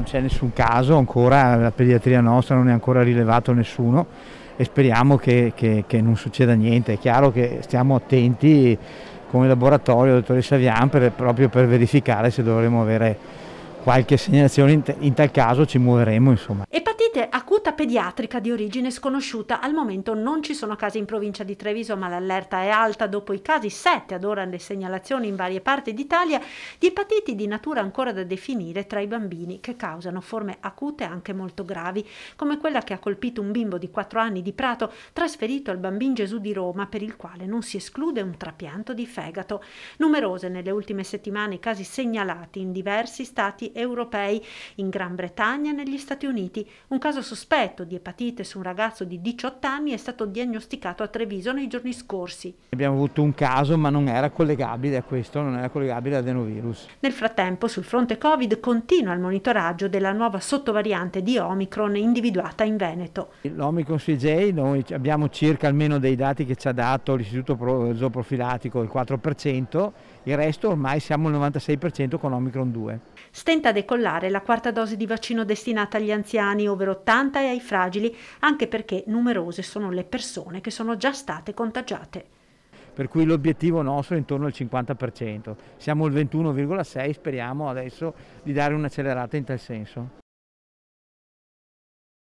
c'è nessun caso ancora, la pediatria nostra non è ancora rilevato nessuno e speriamo che non succeda niente. È chiaro che stiamo attenti come laboratorio, dottoressa Vian, proprio per verificare se dovremo avere qualche segnalazione, in tal caso ci muoveremo, insomma. Epatite acuta pediatrica di origine sconosciuta. Al momento non ci sono casi in provincia di Treviso, ma l'allerta è alta dopo i casi, 7 ad ora le segnalazioni in varie parti d'Italia, di epatiti di natura ancora da definire tra i bambini, che causano forme acute anche molto gravi, come quella che ha colpito un bimbo di 4 anni di Prato, trasferito al Bambin Gesù di Roma, per il quale non si esclude un trapianto di fegato. Numerose nelle ultime settimane i casi segnalati in diversi stati europei, in Gran Bretagna e negli Stati Uniti. Un caso sospetto di epatite su un ragazzo di 18 anni è stato diagnosticato a Treviso nei giorni scorsi. Abbiamo avuto un caso, ma non era collegabile a questo, non era collegabile all'adenovirus. Nel frattempo, sul fronte Covid continua il monitoraggio della nuova sottovariante di Omicron individuata in Veneto. L'Omicron CJ, noi abbiamo circa, almeno dei dati che ci ha dato l'Istituto Zooprofilattico, il 4%, il resto ormai siamo al 96% con Omicron 2. Stenta a decollare la quarta dose di vaccino destinata agli anziani over 80 e ai fragili, anche perché numerose sono le persone che sono già state contagiate. Per cui l'obiettivo nostro è intorno al 50%. Siamo al 21,6%, speriamo adesso di dare un'accelerata in tal senso.